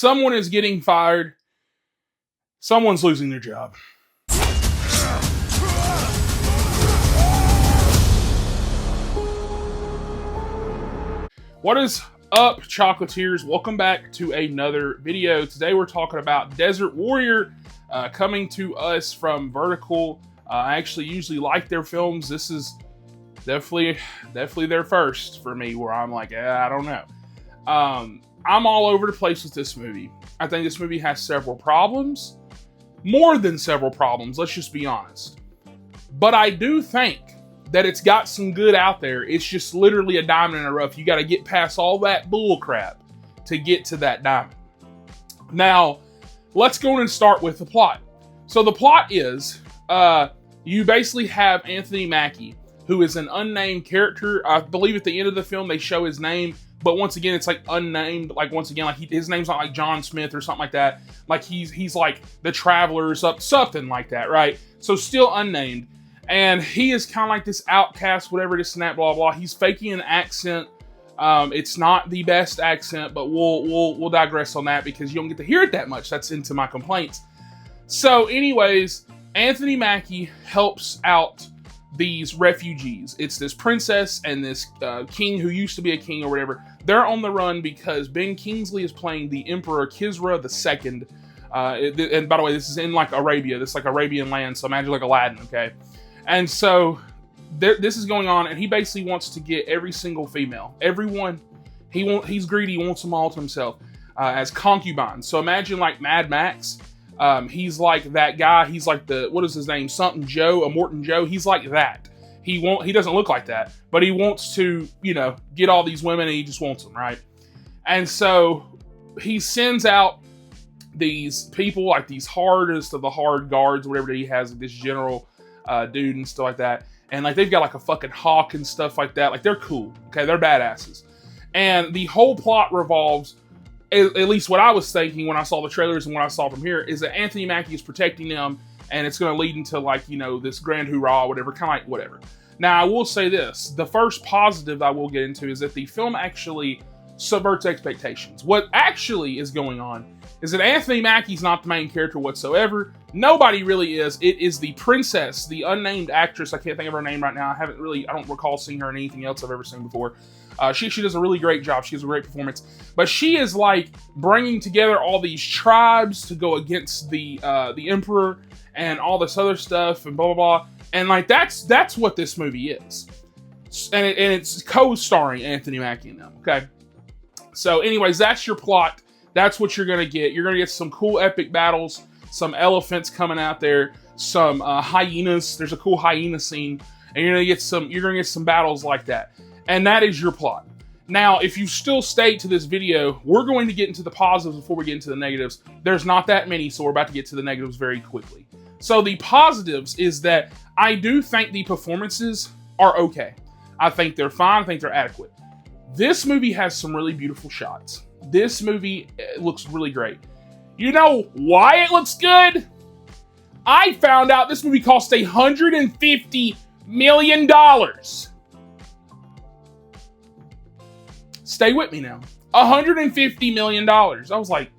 Someone is getting fired. Someone's losing their job. What is up, chocolatiers? Welcome back to another video. Today we're talking about Desert Warrior, coming to us from Vertical. I actually usually like their films. This is definitely their first for me, where I'm like, I don't know. I'm all over the place with this movie. I think this movie has several problems. More than several problems, let's just be honest. But I do think that it's got some good out there. It's just literally a diamond in the rough. You got to get past all that bull crap to get to that diamond. Now, let's go and start with the plot. So the plot is, you basically have Anthony Mackie, who is an unnamed character. I believe at the end of the film they show his name, but once again it's like unnamed. Like once again, like his name's not like John Smith or something like that. Like he's like the Traveler or something like that, right? So still unnamed. And he is kind of like this outcast, whatever, this and that, blah, blah. He's faking an accent. It's not the best accent, but we'll digress on that because you don't get to hear it that much. That's into my complaints. So anyways, Anthony Mackie helps out these refugees. It's this princess and this king who used to be a king or whatever. They're on the run because Ben Kingsley is playing the Emperor Kisra II. And by the way, this is in like Arabia. This is like Arabian land, so imagine like Aladdin, okay? And so this is going on, and he basically wants to get every single female, everyone. He's greedy. He wants them all to himself as concubines. So imagine like Mad Max. He's like that guy. He's like what is his name? Something Joe, a Morton Joe. He's like that. He doesn't look like that, but he wants to, get all these women, and he just wants them, right? And so he sends out these people, like these hardest of the hard guards, whatever that he has, like this general dude and stuff like that. And like they've got like a fucking hawk and stuff like that. Like they're cool. Okay, they're badasses. And the whole plot revolves, at least what I was thinking when I saw the trailers and what I saw from here, is that Anthony Mackie is protecting them, and it's going to lead into like, this grand hoorah, whatever, kind of like whatever. Now, I will say this. The first positive I will get into is that the film actually subverts expectations. What actually is going on is that Anthony Mackie's not the main character whatsoever. Nobody really is. It is the princess, the unnamed actress. I can't think of her name right now. I don't recall seeing her in anything else I've ever seen before. She does a really great job. She has a great performance. But she is like bringing together all these tribes to go against the emperor and all this other stuff and blah, blah, blah. And like that's what this movie is. And it's co-starring Anthony Mackie in them, okay? So anyways, that's your plot. That's what you're going to get. You're going to get some cool epic battles, some elephants coming out there, some hyenas. There's a cool hyena scene, and you're going to get some battles like that. And that is your plot. Now, if you still stay to this video, we're going to get into the positives before we get into the negatives. There's not that many, so we're about to get to the negatives very quickly. So the positives is that I do think the performances are okay. I think they're fine. I think they're adequate. This movie has some really beautiful shots. This movie looks really great. You know why it looks good? I found out this movie cost $150 million. Stay with me now. $150 million. I was like,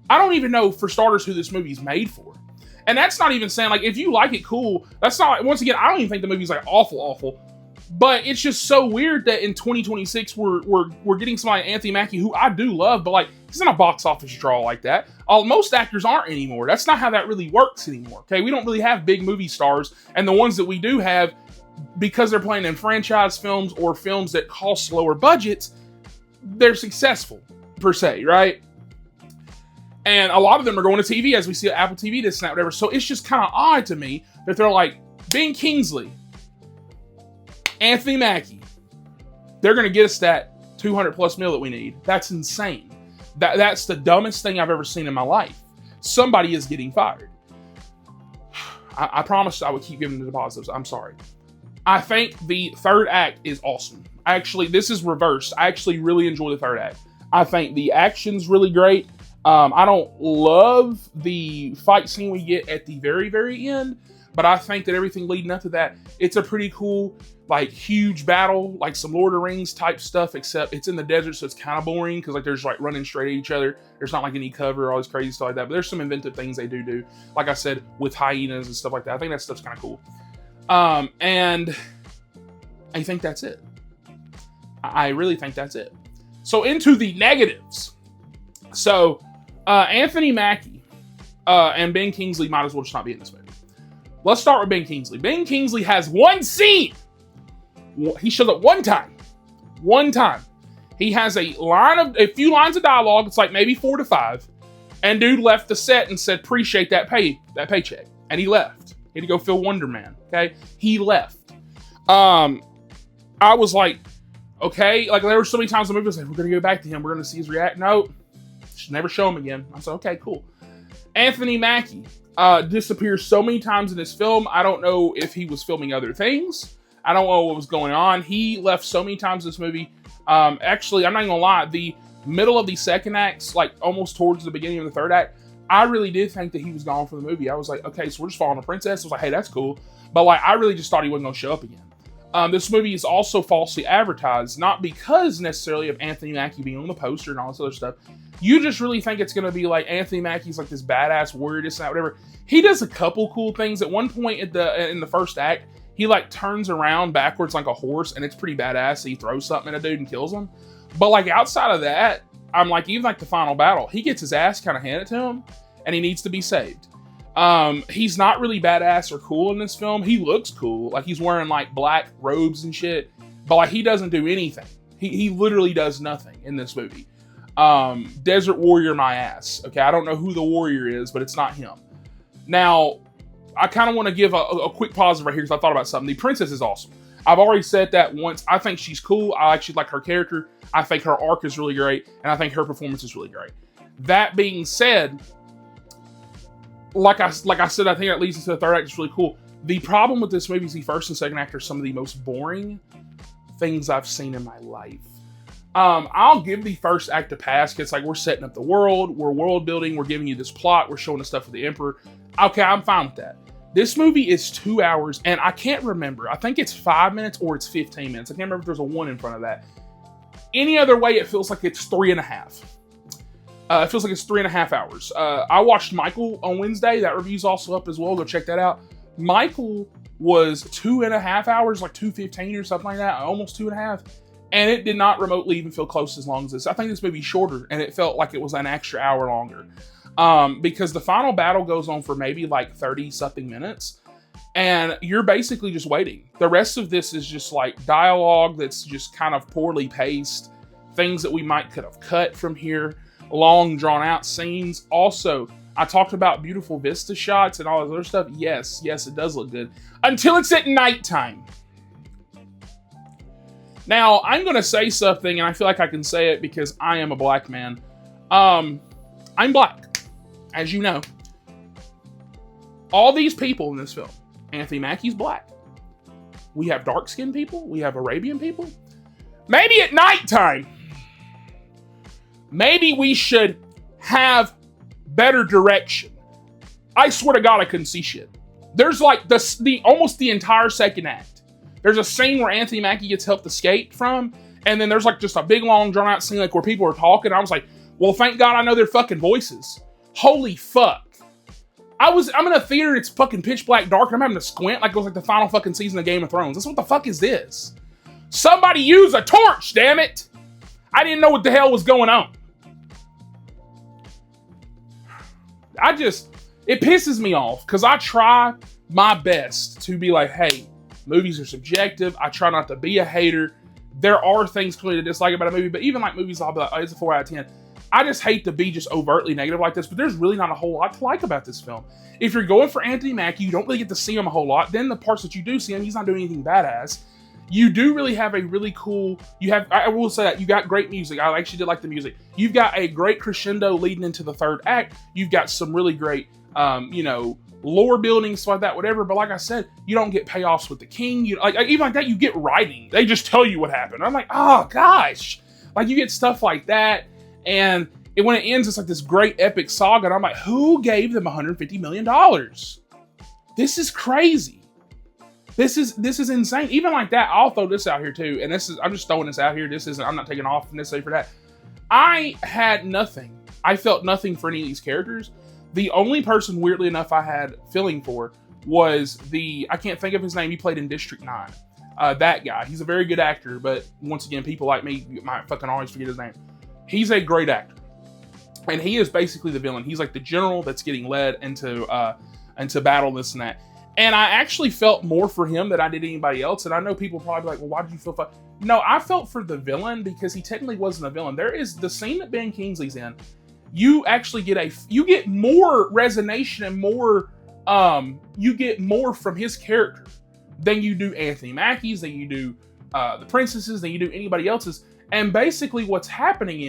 I don't even know, for starters, who this movie's made for. And that's not even saying, like, if you like it, cool. That's not, once again, I don't even think the movie's like awful. But it's just so weird that in 2026 we're getting somebody, Anthony Mackie, who I do love, but like he's not a box office draw like that. Most actors aren't anymore. That's not how that really works anymore. Okay, we don't really have big movie stars, and the ones that we do have, because they're playing in franchise films or films that cost lower budgets, they're successful per se, right? And a lot of them are going to TV, as we see at Apple TV, this and that, whatever. So it's just kind of odd to me that they're like, Ben Kingsley, Anthony Mackie, they're going to get us that 200 plus mil that we need. That's insane. That's the dumbest thing I've ever seen in my life. Somebody is getting fired. I promised I would keep giving the positives. I'm sorry. I think the third act is awesome. Actually, this is reversed. I actually really enjoy the third act. I think the action's really great. I don't love the fight scene we get at the very, very end, but I think that everything leading up to that, it's a pretty cool, like huge battle, like some Lord of the Rings type stuff, except it's in the desert, so it's kind of boring because like there's like running straight at each other. There's not like any cover or all this crazy stuff like that, but there's some inventive things they do. Like I said, with hyenas and stuff like that. I think that stuff's kind of cool. And I think that's it. I really think that's it. So into the negatives. So Anthony Mackie and Ben Kingsley might as well just not be in this movie. Let's start with Ben Kingsley. Ben Kingsley has one scene. He showed up one time. One time. He has a few lines of dialogue. It's like maybe 4 to 5. And dude left the set and said, appreciate that paycheck. And he left. He had to go fill Wonder Man. Okay? He left. I was like, okay. Like there were so many times in the movie, I was like, we're going to go back to him. We're going to see his reaction. No. Should never show him again. I said, okay, cool. Anthony Mackie disappears so many times in this film. I don't know if he was filming other things. I don't know what was going on. He left so many times in this movie. Actually, I'm not gonna lie, the middle of the second act, like almost towards the beginning of the third act, I really did think that he was gone from the movie. I was like, okay, so we're just following a princess. I was like, hey, that's cool. But like, I really just thought he wasn't gonna show up again. This movie is also falsely advertised, not because necessarily of Anthony Mackie being on the poster and all this other stuff. You just really think it's gonna be like Anthony Mackie's like this badass warrior, this and that, whatever. He does a couple cool things. At one point in the first act, he like turns around backwards like a horse, and it's pretty badass. He throws something at a dude and kills him. But like outside of that, I'm like, even like the final battle, he gets his ass kind of handed to him, and he needs to be saved. He's not really badass or cool in this film. He looks cool, like he's wearing like black robes and shit, but like he doesn't do anything. He literally does nothing in this movie. Desert Warrior my ass. Okay, I don't know who the warrior is, but it's not him. Now, I kind of want to give a quick pause right here because I thought about something. The princess is awesome. I've already said that once. I think she's cool. I actually like her character. I think her arc is really great, and I think her performance is really great. That being said, like I said, I think that leads into the third act is really cool. The problem with this movie is the first and second act are some of the most boring things I've seen in my life. I'll give the first act a pass because like we're setting up the world, we're world building, we're giving you this plot, we're showing the stuff with the Emperor. Okay, I'm fine with that. This movie is 2 hours, and I can't remember. I think it's 5 minutes or it's 15 minutes. I can't remember if there's a 1 in front of that. Any other way, it feels like it's 3.5. It feels like it's 3.5 hours. I watched Michael on Wednesday. That review's also up as well. Go check that out. Michael was 2.5 hours, like 2:15 or something like that, almost 2.5. And it did not remotely even feel close as long as this. I think this movie's shorter, and it felt like it was an extra hour longer. Because the final battle goes on for maybe like 30-something minutes, and you're basically just waiting. The rest of this is just like dialogue that's just kind of poorly paced, things that we might could have cut from here, long drawn-out scenes. Also, I talked about beautiful vista shots and all this other stuff. Yes, it does look good. Until it's at nighttime. Now, I'm going to say something, and I feel like I can say it because I am a black man. I'm black, as you know. All these people in this film, Anthony Mackie's black. We have dark-skinned people. We have Arabian people. Maybe at nighttime, maybe we should have better direction. I swear to God, I couldn't see shit. There's like almost the entire second act. There's a scene where Anthony Mackie gets helped escape from, and then there's like just a big long drawn out scene like where people are talking. I was like, well, thank God I know their fucking voices. Holy fuck. I'm in a theater, it's fucking pitch black dark, and I'm having to squint like it was like the final fucking season of Game of Thrones. What the fuck is this? Somebody use a torch, damn it! I didn't know what the hell was going on. It pisses me off, because I try my best to be like, hey, movies are subjective. I try not to be a hater. There are things clearly to dislike about a movie, but even like movies, I'll be like, oh, it's a 4 out of 10. I just hate to be just overtly negative like this, but there's really not a whole lot to like about this film. If you're going for Anthony Mackie, you don't really get to see him a whole lot. Then the parts that you do see him, he's not doing anything badass. You do really have a really cool, I will say that, you got great music. I actually did like the music. You've got a great crescendo leading into the third act. You've got some really great, lore building, stuff like that, whatever. But like I said, you don't get payoffs with the king. Even like that, you get writing. They just tell you what happened. I'm like, oh gosh. Like you get stuff like that. And when it ends, it's like this great epic saga. And I'm like, who gave them $150 million? This is crazy. This is insane. Even like that, I'll throw this out here too. And I'm just throwing this out here. I'm not taking off necessarily for that. I had nothing. I felt nothing for any of these characters. The only person, weirdly enough, I had feeling for was I can't think of his name. He played in District 9. That guy. He's a very good actor, but once again, people like me might fucking always forget his name. He's a great actor. And he is basically the villain. He's like the general that's getting led into battle, this and that. And I actually felt more for him than I did anybody else. And I know people probably be like, well, why did you feel No, I felt for the villain because he technically wasn't a villain. There is the scene that Ben Kingsley's in. You actually get more resonation and more, you get more from his character than you do Anthony Mackie's, than you do the princesses, than you do anybody else's. And basically what's happening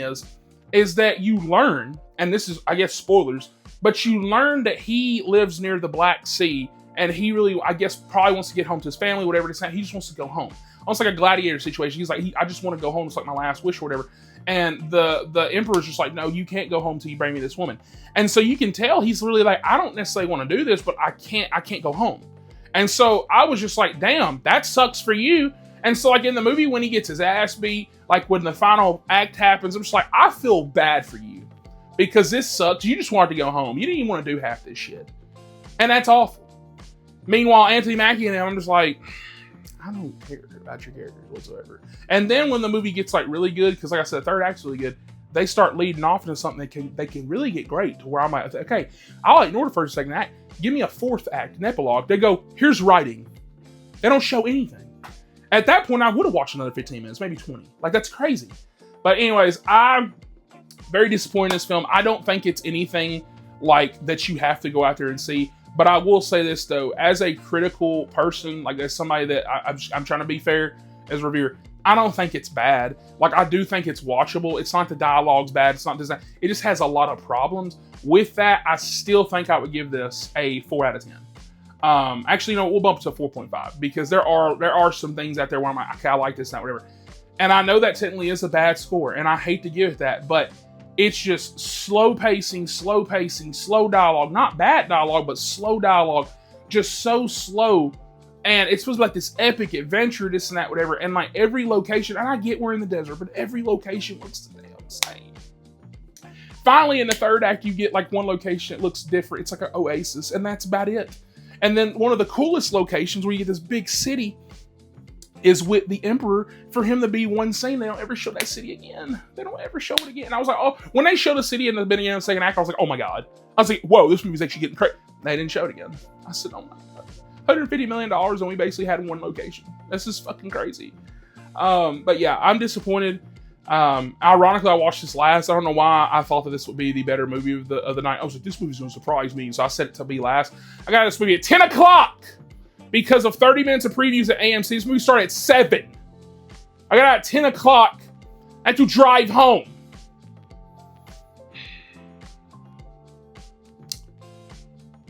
is that you learn, and this is, I guess, spoilers, but you learn that he lives near the Black Sea. And he really, I guess, probably wants to get home to his family, whatever it is. He just wants to go home. Almost like a gladiator situation. He's like, I just want to go home. It's like my last wish or whatever. And the emperor's just like, no, you can't go home till you bring me this woman. And so you can tell he's really like, I don't necessarily want to do this, but I can't go home. And so I was just like, damn, that sucks for you. And so like in the movie, when he gets his ass beat, like when the final act happens, I'm just like, I feel bad for you because this sucks. You just wanted to go home. You didn't even want to do half this shit. And that's awful. Meanwhile, Anthony Mackie and him, I'm just like, I don't care about your characters whatsoever. And then when the movie gets like really good, because like I said, the third act's really good, they start leading off into something that they can really get great to where I'm like, okay, I'll ignore the first and second act. Give me a fourth act, an epilogue. They go, here's writing. They don't show anything. At that point, I would have watched another 15 minutes, maybe 20. Like, that's crazy. But anyways, I'm very disappointed in this film. I don't think it's anything like that you have to go out there and see. But I will say this, though, as a critical person, like as somebody that I'm trying to be fair as a reviewer, I don't think it's bad. Like, I do think it's watchable. It's not the dialogue's bad. It's not design. It just has a lot of problems. With that, I still think I would give this a 4 out of 10. Actually, we'll bump it to 4.5 because there are some things out there where I'm like, okay, I like this, not whatever. And I know that technically is a bad score, and I hate to give it that, but it's just slow pacing, slow dialogue. Not bad dialogue, but slow dialogue. Just so slow. And it's supposed to be like this epic adventure, this and that, whatever. And like every location, and I get we're in the desert, but every location looks the damn same. Finally, in the third act, you get like one location that looks different. It's like an oasis, and that's about it. And then one of the coolest locations where you get this big city is with the Emperor. For him to be one scene, they don't ever show that city again. They don't ever show it again. And I was like, oh, when they show the city in the beginning of the second act, I was like, oh my God. I was like, whoa, this movie's actually getting crazy. They didn't show it again. I said, oh my God. $150 million and we basically had one location. This is fucking crazy. But yeah, I'm disappointed. Ironically, I watched this last. I don't know why I thought that this would be the better movie of the night. I was like, this movie's going to surprise me. So I set it to be last. I got this movie at 10 o'clock because of 30 minutes of previews at AMC. This movie started at 7. I got out at 10 o'clock. I had to drive home.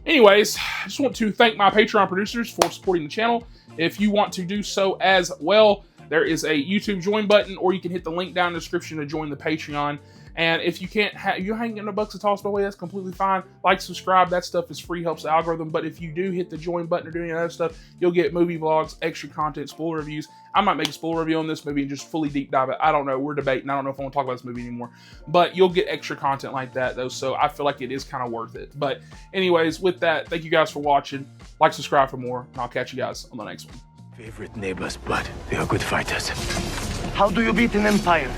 Anyways, I just want to thank my Patreon producers for supporting the channel. If you want to do so as well, there is a YouTube join button, or you can hit the link down in the description to join the Patreon. And if you can't, you ain't getting a bucks to toss my way, that's completely fine. Like, subscribe, that stuff is free, helps the algorithm. But if you do hit the join button or do any other stuff, you'll get movie vlogs, extra content, spoiler reviews. I might make a spoiler review on this movie and just fully deep dive it. I don't know. We're debating. I don't know if I want to talk about this movie anymore. But you'll get extra content like that, though. So I feel like it is kind of worth it. But anyways, with that, thank you guys for watching. Like, subscribe for more, and I'll catch you guys on the next one. Favorite neighbors, but they are good fighters. How do you beat an empire?